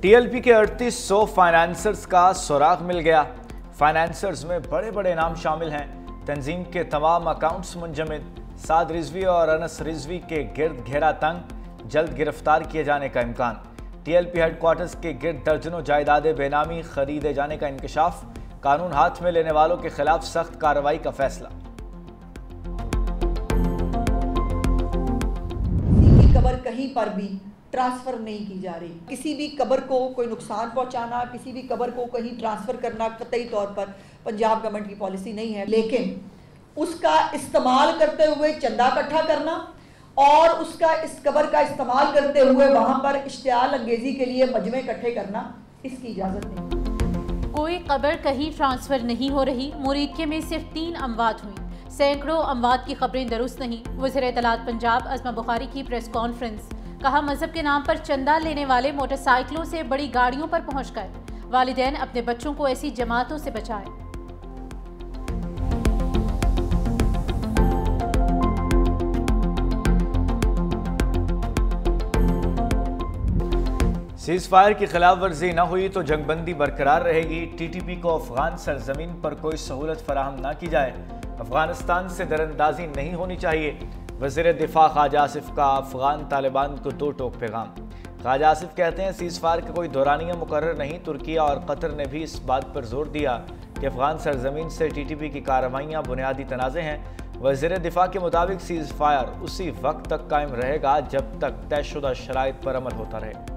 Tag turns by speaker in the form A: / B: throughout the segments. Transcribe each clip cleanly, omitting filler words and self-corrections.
A: TLP के 3800 financiers का सुराग मिल गया। फाइनेंसर्स में बड़े बड़े नाम शामिल हैं। तंजीम के तमाम अकाउंट्स मुंजमद। साद रिजवी और अनस रिजवी के गिर्द घेरा तंग, जल्द गिरफ्तार किए जाने का इम्कान। टीएलपी हेडक्वार्टर्स के गिर्द दर्जनों जायदादें बेनामी खरीदे जाने का इंकशाफ। कानून हाथ में लेने वालों के खिलाफ सख्त कार्रवाई का फैसला।
B: कबर कहीं पर भी ट्रांसफ़र नहीं की जा रही। किसी भी कबर को कोई नुकसान पहुंचाना, किसी भी कबर को कहीं ट्रांसफ़र करना कतई तौर पर पंजाब गवर्नमेंट की पॉलिसी नहीं है, लेकिन उसका इस्तेमाल करते हुए चंदा इकट्ठा करना और उसका इस कबर का इस्तेमाल करते हुए वहां पर इश्तियाल अंगेजी के लिए मजमे इकट्ठे करना, इसकी इजाज़त नहीं।
C: कोई कबर कहीं ट्रांसफ़र नहीं हो रही। मुरीदके में सिर्फ 3 अमवात हुई। सैकड़ों अमवात की खबरें दुरुस्त नहीं। वज़ीर इत्तलात पंजाब अज़मा बुखारी की प्रेस कॉन्फ्रेंस। कहा, मजहब के नाम पर चंदा लेने वाले मोटरसाइकिलों से बड़ी गाड़ियों पर पहुंच गए। वालिदैन अपने बच्चों को ऐसी जमातों से बचाएं।
A: सीज फायर की खिलाफ वर्जी न हुई तो जंगबंदी बरकरार रहेगी। टीटीपी को अफगान सरजमीन पर कोई सहूलत फराहम न की जाए। अफगानिस्तान से दरअंदाजी नहीं होनी चाहिए। वज़ीर दिफा ख्वाजा आसिफ का अफगान तालिबान को 2 टोक पैगाम। ख्वाजा आसिफ कहते हैं, सीज फायर का कोई दौरानिया मुकर्रर नहीं। तुर्किया और कतर ने भी इस बात पर जोर दिया कि अफगान सरजमीन से टीटीपी की कार्रवाइयाँ बुनियादी तनाज़े हैं। वज़ीर दिफा के मुताबिक सीज फायर उसी वक्त तक कायम रहेगा जब तक तयशुदा शराइत पर अमल होता रहे।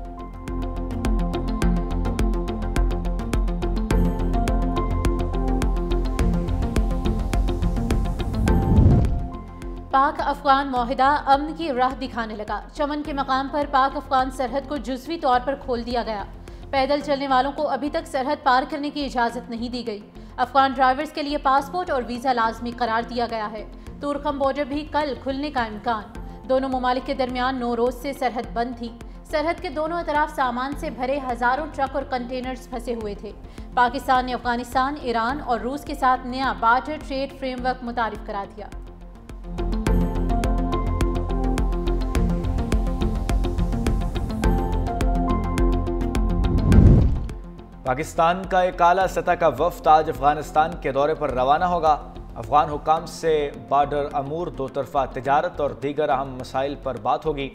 C: पाक अफगान माहिदा अमन की राह दिखाने लगा। चमन के मकाम पर पाक अफगान सरहद को जुज़वी तौर पर खोल दिया गया। पैदल चलने वालों को अभी तक सरहद पार करने की इजाज़त नहीं दी गई। अफगान ड्राइवर्स के लिए पासपोर्ट और वीज़ा लाजमी करार दिया गया है। तुर्कम बॉर्डर भी कल खुलने का इम्कान। दोनों ममालिक के दरमियान 9 रोज़ से सरहद बंद थी। सरहद के दोनों तरफ सामान से भरे हज़ारों ट्रक और कंटेनर्स फंसे हुए थे। पाकिस्तान ने अफगानिस्तान, ईरान और रूस के साथ नया बार्टर ट्रेड फ्रेमवर्क मुतारिफ करा दिया।
A: पाकिस्तान का एक आला सतह का वफ्द आज अफगानिस्तान के दौरे पर रवाना होगा। अफगान हुकाम से बॉर्डर अमूर, दो तरफा तिजारत और दीगर अहम मसाइल पर बात होगी।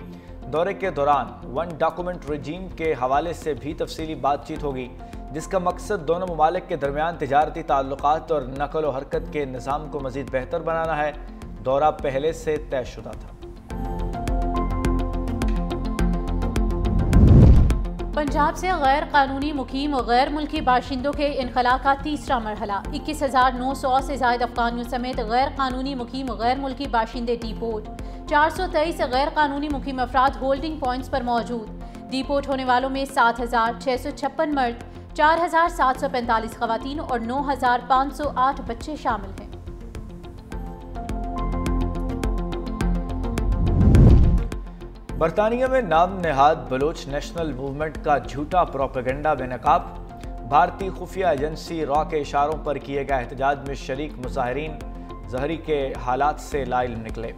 A: दौरे के दौरान 1 डॉक्यूमेंट रजीम के हवाले से भी तफसीली बातचीत होगी, जिसका मकसद दोनों ममालिक के दरमियान तिजारती ताल्लुकात और नकल व हरकत के निज़ाम को मज़ीद बेहतर बनाना है। दौरा पहले से तयशुदा था।
C: पंजाब से गैर कानूनी मुकीम और गैर मुल्की बाशिंदों के इनखला का तीसरा मरहला। 21,900 से ज़ायद अफगानियों समेत गैर कानूनी मुकीम गैर मुल्की बाशिंदे डिपोर्ट। 423 गैर कानूनी मुकीम अफराद होल्डिंग पॉइंट्स पर मौजूद। डिपोर्ट होने वालों में 7,656 मर्द, 4,745 खवातीन और 9,508 बच्चे शामिल हैं।
A: बरतानिया में नाम नेहाद बलोच नेशनल मूवमेंट का झूठा प्रोपेगेंडा बेनकाब। भारतीय खुफिया एजेंसी रॉ के इशारों पर किए गए एहतजाज में शरीक मुजाहिरीन जहरी के हालात से लाइल निकले।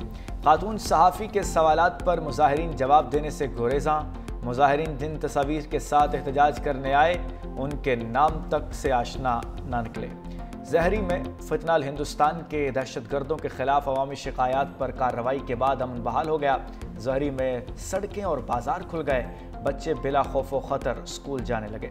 A: खातून सहाफ़ी के सवालात पर मुजाहिरीन जवाब देने से गुरेज़ां। मुजाहिरीन जिन तस्वीर के साथ एहतजाज करने आए उनके नाम तक से आशना न निकले। जहरी में फितनाल हिंदुस्तान के दहशतगर्दों के खिलाफ अवामी शिकायत पर कार्रवाई के बाद अमन बहाल हो गया। जहरी में सड़कें और बाजार खुल गए। बच्चे बिला खौफ व खतर स्कूल जाने लगे।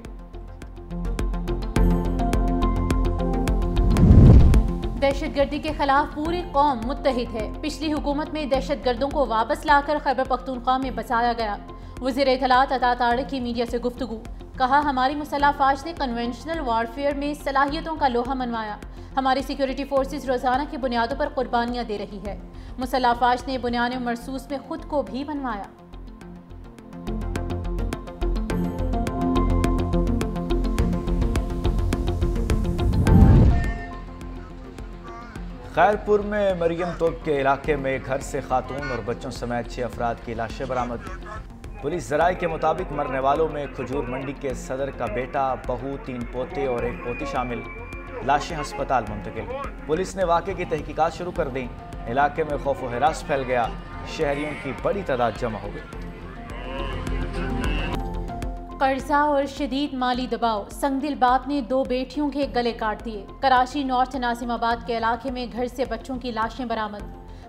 C: दहशतगर्दी के खिलाफ पूरी कौम मुत्तहिद है। पिछली हुकूमत में दहशतगर्दों को वापस लाकर खैबर पख्तूनख्वा में बसाया गया। वज़ीर इत्तलात अता तारिक की मीडिया से गुफ्तगू। कहा, हमारी मुसल्लह फ़ौज ने कन्वेंशनल वारफेयर में सलाहियतों का लोहा मनवाया। हमारी सिक्योरिटी फोर्सेस रोज़ाना की बुनियादों पर कुर्बानियाँ दे रही है। मुसल्लह फ़ौज ने बुनियाद मरसूस में खुद को भी बनवाया।
A: खैरपुर में मरियम तोप के इलाके में घर से खातून और बच्चों समेत 6 अफराद की लाशें बरामद। पुलिस ज़राए के मुताबिक मरने वालों में खजूर मंडी के सदर का बेटा, बहू, 3 पोते और 1 पोती शामिल। लाशें अस्पताल मुंतकिल। पुलिस ने वाक़े की तहकीकात शुरू कर दी। इलाके में खौफ व हिरास फैल गया। शहरियों की बड़ी तादाद जमा हो गई।
C: कर्जा और शदीद माली दबाव, संगदिल बाप ने 2 बेटियों के गले काट दिए। कराची नॉर्थ नासिमाबाद के इलाके में घर से बच्चों की लाशें बरामद।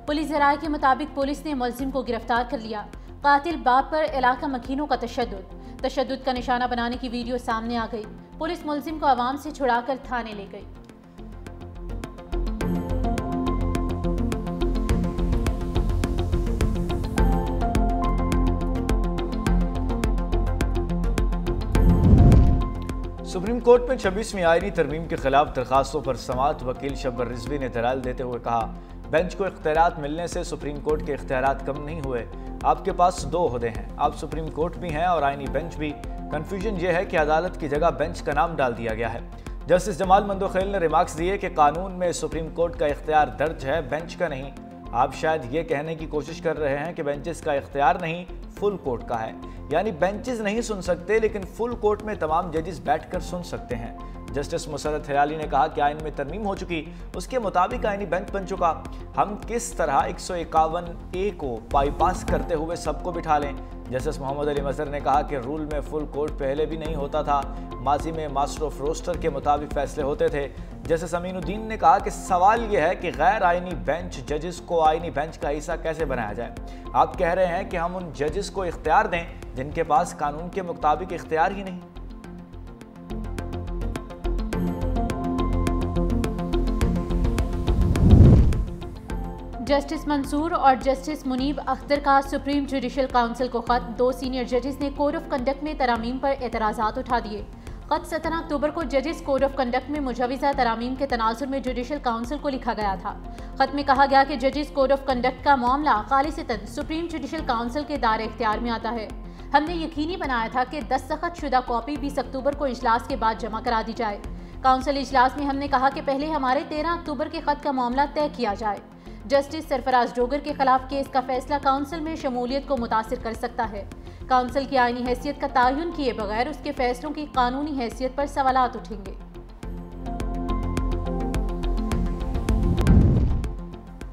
C: पुलिस राय के मुताबिक पुलिस ने मुलजिम को गिरफ्तार कर लिया। कातिल बाप पर इलाका मकीनों का तशद्दुद का निशाना बनाने की वीडियो सामने आ गई। पुलिस मुलजिम को आवाम से छुड़ाकर थाने ले गई।
A: सुप्रीम कोर्ट में 26वीं आईनी तरमीम के खिलाफ दरखास्तों पर समाअत वकील शब्बर रिजवी ने दलाल देते हुए कहा, बेंच को इख्तियारात मिलने से सुप्रीम कोर्ट के इख्तियारात कम नहीं हुए। आपके पास 2 ओहदे हैं, आप सुप्रीम कोर्ट भी हैं और आईनी बेंच भी। कन्फ्यूजन यह है कि अदालत की जगह बेंच का नाम डाल दिया गया है। जस्टिस जमाल मंदोखेल ने रिमार्क्स दिए कि कानून में सुप्रीम कोर्ट का इख्तियार दर्ज है, बेंच का नहीं। आप शायद ये कहने की कोशिश कर रहे हैं कि बेंचेस का इख्तियार नहीं, फुल कोर्ट का है, यानी बेंचेस नहीं सुन सकते लेकिन फुल कोर्ट में तमाम जजेस बैठकर सुन सकते हैं। जस्टिस मुसर्रत हिलाली ने कहा कि आइन में तरमीम हो चुकी, उसके मुताबिक आईनी बेंच बन चुका। हम किस तरह 151A को बाईपास करते हुए सबको बिठा लें। जस्टिस मोहम्मद अली मजहर ने कहा कि रूल में फुल कोर्ट पहले भी नहीं होता था, माजी में मास्टर ऑफ रोस्टर के मुताबिक फैसले होते थे। जस्टिस अमीनुद्दीन ने कहा कि सवाल यह है कि गैर आईनी बेंच जजेस को आईनी बेंच का हिस्सा कैसे बनाया जाए। आप कह रहे हैं कि हम उन जजेस को इख्तियार दें जिनके पास कानून के मुताबिक इख्तियार ही नहीं।
C: जस्टिस मंसूर और जस्टिस मुनीब अख्तर का सुप्रीम जुडिशल काउंसिल को खत। 2 सीनियर जजेस ने कोड ऑफ कंडक्ट में तरामीम पर एतराज़ात उठा दिए। खत 17 अक्टूबर को जजेस कोड ऑफ कंडक्ट में मुजवज़ा तरामीम के तनाजुर में जुडिशल काउंसिल को लिखा गया था। खत में कहा गया कि जजेस कोड ऑफ कंडक्ट का मामला खालिसतन सुप्रीम जुडिशल काउंसिल के दायरे इख्तियार में आता है। हमने यकीनी बनाया था कि दस्तखत शुदा कॉपी 20 अक्टूबर को इजलास के बाद जमा करा दी जाए। काउंसिल इजलास में हमने कहा कि पहले हमारे 13 अक्टूबर के खत का मामला तय किया जाए। जस्टिस सरफराज डोगर के खिलाफ केस का फैसला काउंसिल में शमूलियत को मुतासिर कर सकता है। काउंसिल की आईनी हैसियत का तयन किए बगैर उसके फैसलों की कानूनी हैसियत पर सवालात उठेंगे।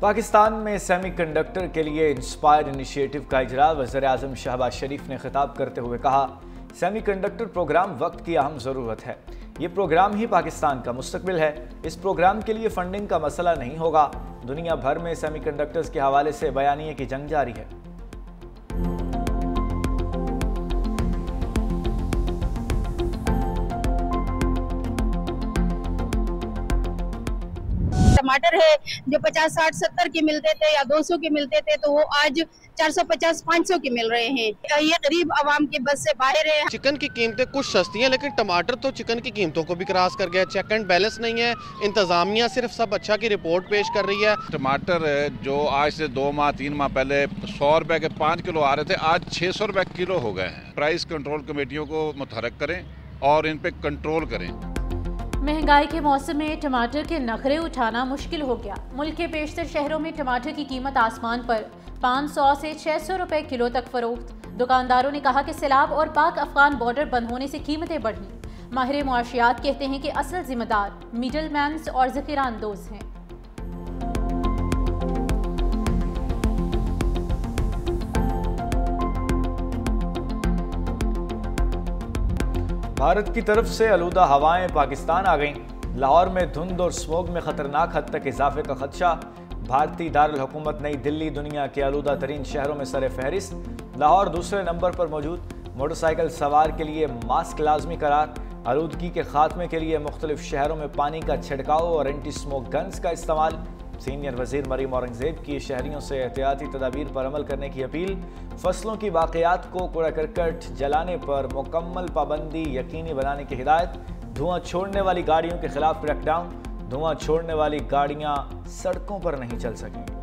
A: पाकिस्तान में सेमीकंडक्टर के लिए इंस्पायर इनिशिएटिव का इजरा वज़ीर-ए-आज़म शहबाज शरीफ ने खिताब करते हुए कहा, सेमीकंडक्टर प्रोग्राम वक्त की अहम ज़रूरत है। ये प्रोग्राम ही पाकिस्तान का मुस्तकबिल है। इस प्रोग्राम के लिए फंडिंग का मसला नहीं होगा। दुनिया भर में सेमीकंडक्टर्स के हवाले से बयानिए की जंग जारी है।
D: टमाटर है जो 50, 60, 70 के मिलते थे या 200 के मिलते थे, तो वो आज 450, 500 के मिल रहे हैं। ये गरीब आवाम के बस से बाहर है।
E: चिकन की कीमतें कुछ सस्ती हैं, लेकिन टमाटर तो चिकन की कीमतों को भी क्रॉस कर गया। चेक एंड बैलेंस नहीं है। इंतजामिया सिर्फ सब अच्छा की रिपोर्ट पेश कर रही है।
F: टमाटर जो आज से 2 माह 3 माह पहले 100 रुपए के 5 किलो आ रहे थे, आज 600 रुपए किलो हो गए हैं। प्राइस कंट्रोल कमेटियों को मुतहरक करें और इन पे कंट्रोल करें।
C: महंगाई के मौसम में टमाटर के नखरे उठाना मुश्किल हो गया। मुल्क के बेशतर शहरों में टमाटर की कीमत आसमान पर 500 से 600 रुपए किलो तक फरोख्त। दुकानदारों ने कहा कि सैलाब और पाक अफगान बॉर्डर बंद होने से कीमतें बढ़ी। माहिर मुआशियात कहते हैं कि असल जिम्मेदार मिडल मैन्स और ज़ख़ीराअंदोज़ हैं।
A: भारत की तरफ से आलूदा हवाएं पाकिस्तान आ गईं। लाहौर में धुंध और स्मोग में खतरनाक हद तक इजाफे का खदशा। भारतीय दारुल हुकूमत नई दिल्ली दुनिया के आलूदा तरीन शहरों में सर फहरिस्त। लाहौर दूसरे नंबर पर मौजूद। मोटरसाइकिल सवार के लिए मास्क लाजमी करार। आलूदगी के खात्मे के लिए मुख्तलिफ शहरों में पानी का छिड़काव और एंटी स्मोक गन्स का इस्तेमाल। सीनियर वजीर मरीम औरंगजेब की शहरियों से एहतियाती तदाबीर पर अमल करने की अपील। फसलों की बाक़ियात को कूड़ा करकट जलाने पर मुकम्मल पाबंदी यकीनी बनाने की हिदायत। धुआं छोड़ने वाली गाड़ियों के खिलाफ क्रैकडाउन। धुआं छोड़ने वाली गाड़ियां सड़कों पर नहीं चल सकेंगी।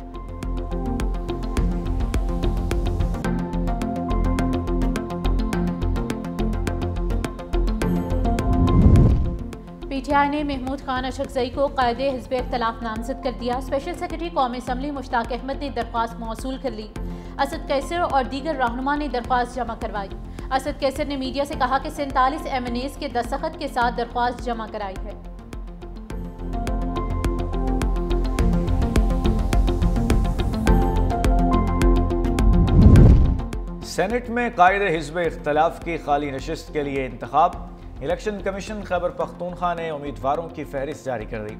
C: पीटीआई ने महमूद खान अशरफजई को क़ायदे हिज़्ब इख्तिलाफ नामज़द कर दिया। स्पेशल सेक्रेटरी कौमी असम्बली मुश्ताक अहमद ने दरख्वास्त मौसूल कर ली। असद कैसर और दीगर रहनुमा ने दरख्वास्त जमा करवाई। असद कैसर ने मीडिया से कहा कि 47 MNAs के दस्तखत के साथ दरख्वास्त जमा कराई है।
A: सेनेट में कायद हिज़्ब इख्तलाफ की खाली नशिस्त के लिए इंतखाब। इलेक्शन कमीशन खैबर पख्तूनख्वा ने उम्मीदवारों की फहरिस्त जारी कर दी।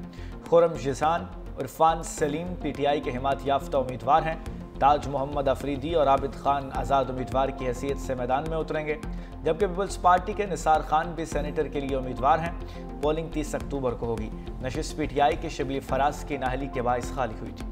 A: खुर्रम जिसान, इरफान सलीम PTI के हिमायत याफ्ता उम्मीदवार हैं। ताज मोहम्मद अफरीदी और आबिद खान आज़ाद उम्मीदवार की हैसियत से मैदान में उतरेंगे, जबकि पीपल्स पार्टी के निसार खान भी सेनेटर के लिए उम्मीदवार हैं। पोलिंग 30 अक्टूबर को होगी। नशिस्त PTI की शिबली फराज की नाहली के बाइस खाली हुई थी।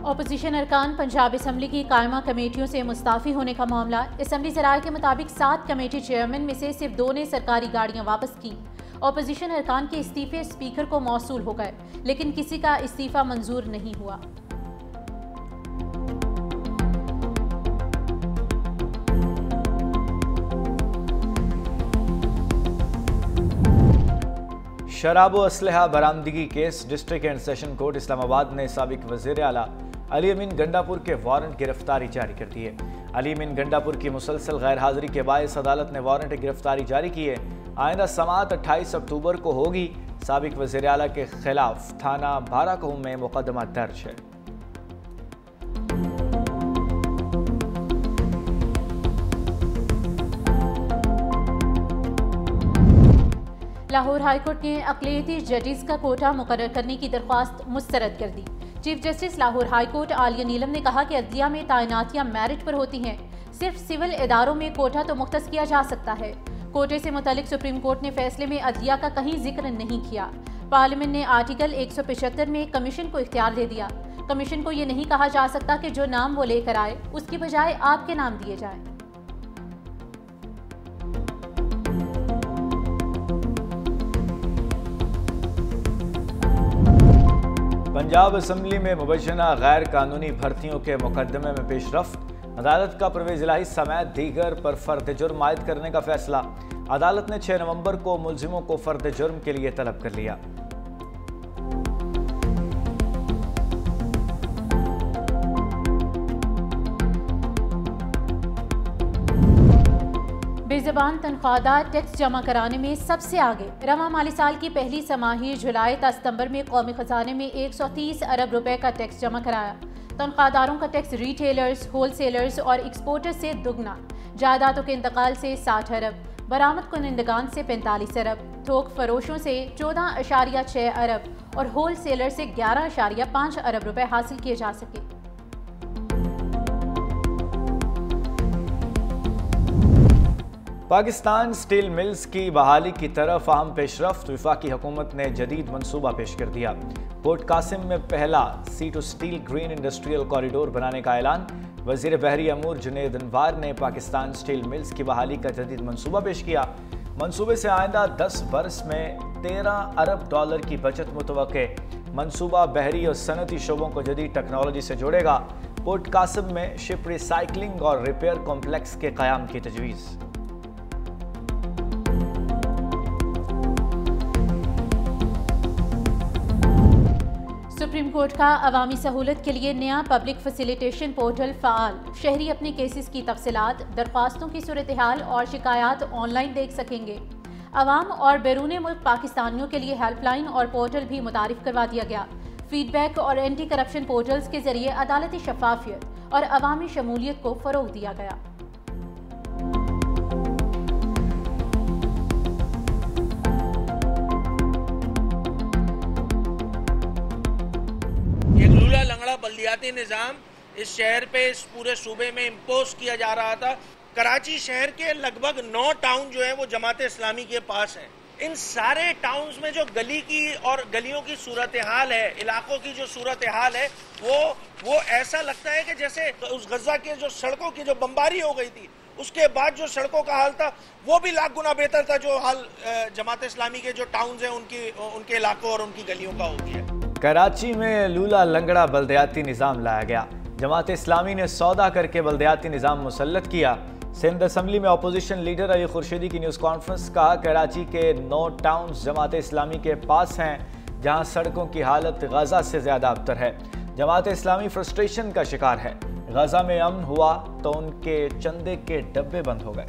C: अपोजिशन अरकान पंजाब असम्बली की कायमा कमेटियों से मुस्ताफ़ी होने का मामला। असम्बली ज़राए के मुताबिक 7 कमेटी चेयरमैन में से सिर्फ 2 ने सरकारी गाड़ियां वापस की। अपोजिशन अरकान के इस्तीफे स्पीकर को मौसूल हो गए, लेकिन किसी का इस्तीफा मंजूर नहीं हुआ।
A: शराब व असलहा बरामदगी case. District and session court Islamabad ने साबिक वज़ीर आला अली अमीन गंडापुर के वारंट गिरफ्तारी जारी कर दी है। अली अमीन गंडापुर की मुसलसल गैर हाजिरी के बायस अदालत ने वारंट गिरफ्तारी जारी की है। आइंदा समाअत 28 अक्टूबर को होगी। साबिक वज़ीर आला के खिलाफ थाना बाराकहू में मुकदमा दर्ज है।
C: लाहौर हाईकोर्ट ने अक़लियती जजेस का कोटा मुकर्रर करने की दरख्वास्त मुस्तरद कर दी। Chief justice Lahore high court Aalia Neelam ने कहा कि अदलिया में तैनातियां मेरिट पर होती हैं, सिर्फ सिविल इदारों में कोटा तो मुख्तस किया जा सकता है। कोटे से मुतालिक सुप्रीम कोर्ट ने फैसले में अदलिया का कहीं जिक्र नहीं किया। पार्लियामेंट ने आर्टिकल 175 में कमीशन को इख्तियार दे दिया। कमीशन को ये नहीं कहा जा सकता कि जो नाम वो लेकर आए उसकी बजाय आपके नाम दिए जाएं।
A: पंजाब असम्बली में मुबैना गैर कानूनी भर्तियों के मुकदमे में पेशरफ्त। अदालत का परवेज़ इलाही समेत दीगर पर फर्द जुर्म आयद करने का फैसला। अदालत ने 6 नवंबर को मुलजिमों को फर्द जुर्म के लिए तलब कर लिया।
C: बेज़बान तनख्वाहदार टैक्स जमा कराने में सबसे आगे। रवा माली साल की पहली समाही जुलाई ता सितंबर में कौमी खजाने में 130 अरब रुपए का टैक्स जमा कराया। तनख्वाहदारों का टैक्स रिटेलर्स, होलसेलर्स और एक्सपोर्टर्स से दुगना, जायदादों के इंतकाल से 60 अरब, बरामद कुनिंदगान से 45 अरब, थोक फरोशों से 14.6 अरब और होलसेलर से 11.5 अरब रुपए हासिल किए जा सके।
A: पाकिस्तान स्टील मिल्स की बहाली की तरफ अहम पेशरफ्त। वफाकी हुकूमत ने जदीद मनसूबा पेश कर दिया। पोर्ट कासिम में पहला sea to steel green industrial corridor बनाने का ऐलान। वज़ीर बहरी अमूर जुनेद अनवार ने पाकिस्तान स्टील मिल्स की बहाली का जदीद मनसूबा पेश किया। मनसूबे से आइंदा 10 बरस में 13 अरब डॉलर की बचत मुतवक्के। मनसूबा बहरी और सनती शोबों को जदीद टेक्नोलॉजी से जोड़ेगा। पोर्ट कासिम में शिप रिसाइकलिंग और रिपेयर कॉम्प्लेक्स के क़याम की तजवीज़।
C: सुप्रीम कोर्ट का अवामी सहूलत के लिए नया पब्लिक फैसिलिटेशन पोर्टल फ़ाल। शहरी अपने केसेस की तफसीलात, दरख्वास्तों की सूरत हाल और शिकायत ऑनलाइन देख सकेंगे। अवाम और बैरून मुल्क पाकिस्तानियों के लिए हेल्पलाइन और पोर्टल भी मुतारिफ करवा दिया गया। फीडबैक और एंटी करप्शन पोर्टल्स के जरिए अदालती शफाफियत और अवामी शमूलियत को फ़रोग दिया गया।
G: लूला लंगड़ा बल्दियाती निज़ाम इस शहर पे, इस पूरे सूबे में इम्पोज किया जा रहा था। कराची शहर के लगभग 9 टाउन जो है वो जमात इस्लामी के पास हैं। इन सारे टाउन्स में जो गली की और गलियों की सूरत हाल है, इलाकों की जो सूरत हाल है, वो ऐसा लगता है कि जैसे उस गजा के जो सड़कों की जो बमबारी हो गई थी उसके बाद जो सड़कों का हाल था वो भी लाख गुना बेहतर था जो हाल जमात इस्लामी के जो टाउन्स हैं उनके इलाकों और उनकी गलियों का हो गया।
A: कराची में लूला लंगड़ा बल्दियाती निज़ाम लाया गया। जमात इस्लामी ने सौदा करके बल्दियाती निज़ाम मुसल्लत किया। सिंध असम्बली में अपोजिशन लीडर अली खुर्शीदी की न्यूज़ कॉन्फ्रेंस। कहा कराची के 9 टाउन्स जमात इस्लामी के पास हैं जहां सड़कों की हालत गजा से ज़्यादा अबतर है। जमात इस्लामी फ्रस्ट्रेशन का शिकार है। गजा में अमन हुआ तो उनके चंदे के डब्बे बंद हो गए।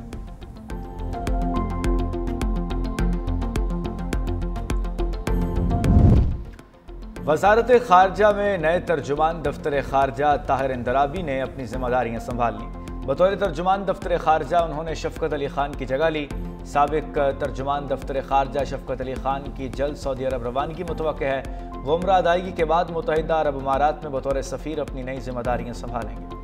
A: वजारत खारजा में नए तर्जुमान दफ्तर खारजा ताहिर इंदराबी ने अपनी जिम्मेदारियां संभाल ली। बतौर तर्जुमान दफ्तर खारजा उन्होंने शफकत अली खान की जगह ली। साबिक तर्जुमान दफ्तर खारजा शफकत अली खान की जल्द सऊदी अरब रवानगी मुतवक्किह है। वो उम्रा अदायगी के बाद मुत्तहिदा अरब अमारात में बतौर सफ़ीर अपनी नई जिम्मेदारियां संभालेंगे।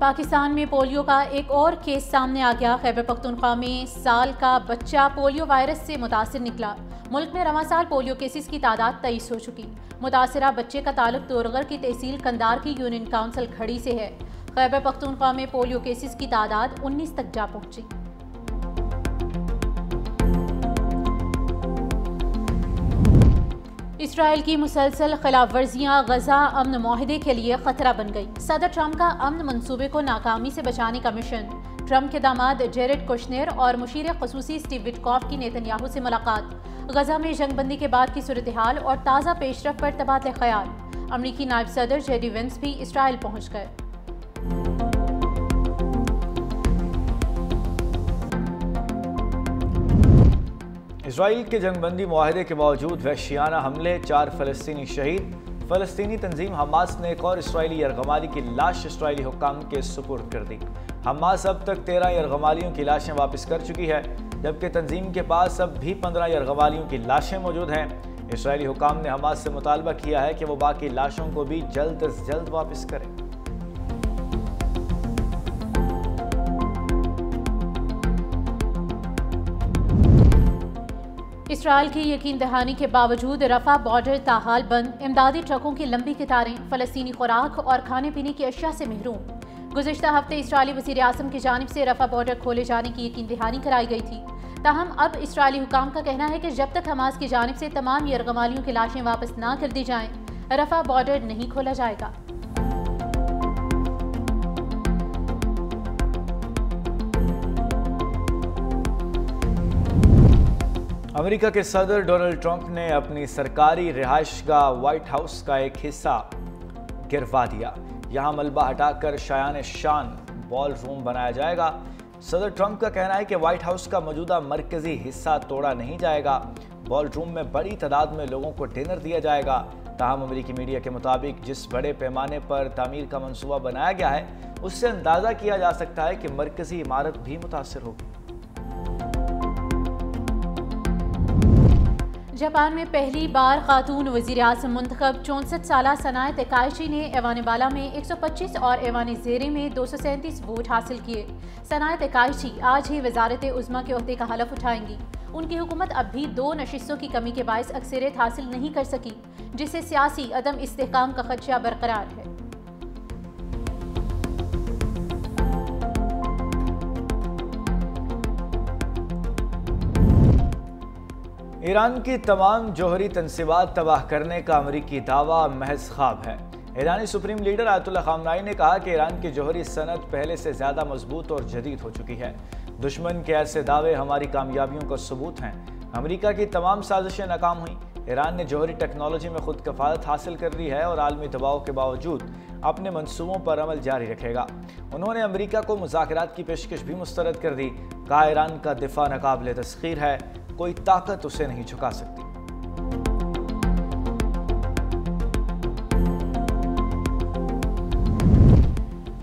C: पाकिस्तान में पोलियो का एक और केस सामने आ गया। खैबर पख्तूनख्वा में साल का बच्चा पोलियो वायरस से मुतासिर निकला। मुल्क में रवां साल पोलियो केसेस की तादाद 23 हो चुकी। मुतासिरा बच्चे का ताल्लुक तोरगर की तहसील कंदार की यूनियन काउंसिल खड़ी से है। खैबर पख्तूनख्वा में पोलियो केसेस की तादाद 19 तक जा पहुंची। इसराइल की मुसलसल खिलाफ वर्जियाँ गजा अमन माहिदे के लिए खतरा बन गई। सदर ट्रंप का अमन मंसूबे को नाकामी से बचाने का मिशन। ट्रंप के दामाद जेरेड कुशनेर और मुशीर खसूसी स्टीव विटकॉफ की नेतन्याहू से मुलाकात। गजा में जंगबंदी के बाद की सूरत हाल और ताज़ा पेशरफ पर तबादला ख्याल। अमरीकी नायब सदर जेडी वेंस भी इसराइल पहुँच गए।
A: इसराइल के जंगबंदी मुआहदे के बावजूद वहशियाना हमले, 4 फ़लस्तीनी शहीद। फ़लस्तीनी तंजीम हमास ने एक और इसराइली यरगमाली की लाश इसराइली हुक्काम के सुपुर्द कर दी। हमास अब तक 13 यरगमालियों की लाशें वापस कर चुकी है, जबकि तंजीम के पास अब भी 15 यरगमालियों की लाशें मौजूद हैं। इसराइली हुक्काम ने हमास से मुतालबा किया है कि वो बाकी लाशों को भी जल्द अज जल्द वापस करें।
C: इसराइल की यकीन दहानी के बावजूद रफा बॉर्डर ताहाल बंद। इमदादी ट्रकों की लंबी कतारें फ़लस्तीनी खुराक और खाने पीने की अशिया से महरूम। गुज़िश्ता हफ्ते इसराइली वज़ीर आज़म की जानिब से रफा बॉर्डर खोले जाने की यकीन दहानी कराई गई थी। ताहम अब इसराइली हुकाम का कहना है कि जब तक हमास की जानिब से तमाम यरगमालियों की लाशें वापस ना कर दी जाएं, रफा बॉर्डर नहीं खोला जाएगा।
A: अमेरिका के सदर डोनाल्ड ट्रंप ने अपनी सरकारी रिहाइशगाह व्हाइट हाउस का एक हिस्सा गिरवा दिया। यहां मलबा हटाकर शायान शान बॉल रूम बनाया जाएगा। सदर ट्रंप का कहना है कि व्हाइट हाउस का मौजूदा मरकजी हिस्सा तोड़ा नहीं जाएगा। बॉल रूम में बड़ी तादाद में लोगों को डिनर दिया जाएगा। ताहम अमेरिकी मीडिया के मुताबिक जिस बड़े पैमाने पर तामीर का मंसूबा बनाया गया है, उससे अंदाजा किया जा सकता है कि मरकजी इमारत भी मुतासर होगी।
C: जापान में पहली बार खातून वज़ीर आज़म मुंतखब 64 साला सनाए तकाइची ने ऐवान बाला में 125 और ऐवान ज़ेरे में 237 वोट हासिल किए। सनाए तकाइची आज ही वज़ारत उज़्मा के ओहदे का हलफ उठाएंगी। उनकी हुकूमत अब भी 2 नशिस्तों की कमी के बायस अक्सरियत हासिल नहीं कर सकी, जिससे सियासी अदम इस्तेहकाम का खदशा बरकरार है।
A: ईरान की तमाम जौहरी तनसीबात तबाह करने का अमरीकी दावा महज ख्वाब है। ईरानी सुप्रीम लीडर आयतुल्लाह खामनाई ने कहा कि ईरान की जौहरी सनत पहले से ज़्यादा मजबूत और जदीद हो चुकी है। दुश्मन के ऐसे दावे हमारी कामयाबियों का सबूत हैं। अमरीका की तमाम साजिशें नाकाम हुई। ईरान ने जौहरी टेक्नोलॉजी में खुद कफालत हासिल कर ली है और आलमी दबाव के बावजूद अपने मंसूबों पर अमल जारी रखेगा। उन्होंने अमरीका को मुज़ाकरात की पेशकश भी मुस्तरद कर दी। कहा ईरान का दिफा नाकाबिले तस्खीर है, कोई ताकत उसे नहीं झुका सकती।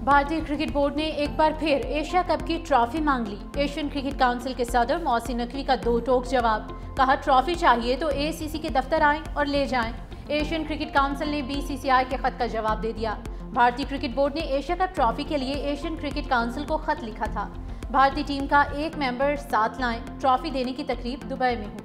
C: भारतीय क्रिकेट बोर्ड ने एक बार फिर एशिया कप की ट्रॉफी मांग ली। एशियन क्रिकेट काउंसिल के सदर मोहसिन नकवी का 2 टोक जवाब। कहा ट्रॉफी चाहिए तो ACC के दफ्तर आएं और ले जाएं। एशियन क्रिकेट काउंसिल ने BCCI के खत का जवाब दे दिया। भारतीय क्रिकेट बोर्ड ने एशिया कप ट्रॉफी के लिए एशियन क्रिकेट काउंसिल को खत लिखा था। भारतीय टीम का एक मेंबर साथ लाएं। ट्रॉफी देने की तकरीब दुबई में होगी।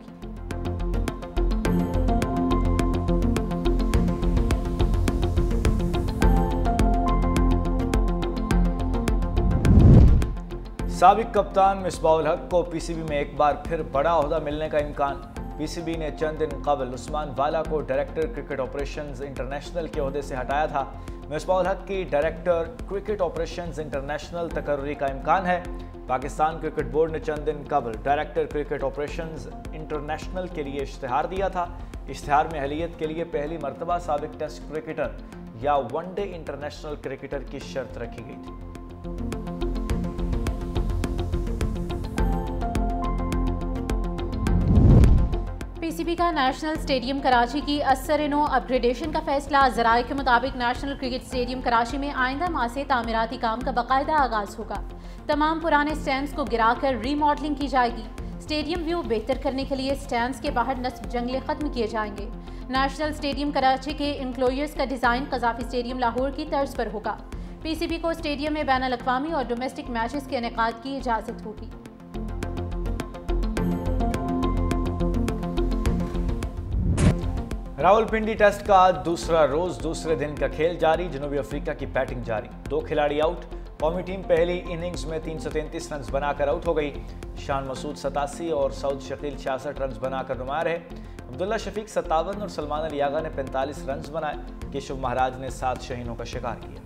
A: साबिक कप्तान मिसबाहुल हक को PCB में एक बार फिर बड़ा ओहदा मिलने का इम्कान। PCB ने चंद दिन कबल उस्मान वाला को डायरेक्टर क्रिकेट ऑपरेशंस इंटरनेशनल के ओहदे से हटाया था। मिसबाहुल हक की डायरेक्टर क्रिकेट ऑपरेशंस इंटरनेशनल तकर्री का इम्कान है। पाकिस्तान क्रिकेट बोर्ड ने चंद दिन कबल डायरेक्टर क्रिकेट ऑपरेशंस इंटरनेशनल के लिए इश्तिहार दिया था। इश्तिहार में अहलियत के लिए पहली मरतबा साबिक टेस्ट क्रिकेटर या वनडे इंटरनेशनल क्रिकेटर की शर्त रखी गई थी।
C: पीसीबी का नेशनल स्टेडियम कराची की असर-ए-नो अपग्रेडेशन का फैसला। ज़राए के मुताबिक नेशनल क्रिकेट स्टेडियम कराची में आइंदा माह से तामीराती काम का बाकायदा आगाज होगा। तमाम पुराने स्टैंड्स को गिराकर रीमॉडलिंग की जाएगी। स्टेडियम व्यू बेहतर करने के लिए स्टैंड्स के बाहर नस्ब जंगले खत्म किए जाएंगे। नेशनल स्टेडियम कराची के इंक्लोजर्स का डिज़ाइन कज़ाफी स्टेडियम लाहौर की तर्ज पर होगा। पीसीबी को स्टेडियम में बैनुल अक़वामी और डोमेस्टिक मैचेस के इनेकाद की इजाज़त होगी।
A: रावलपिंडी टेस्ट का आज दूसरा रोज दूसरे दिन का खेल जारी। जनूबी अफ्रीका की बैटिंग जारी, 2 खिलाड़ी आउट। कौमी टीम पहली इनिंग्स में 333 रन बनाकर आउट हो गई। शान मसूद 87 और सऊद शकील 66 रन बनाकर नुमाया रहे। अब्दुल्ला शफीक 57 और सलमान अली आगा ने 45 रन बनाए। केशव महाराज ने 7 शहीनों का शिकार किया।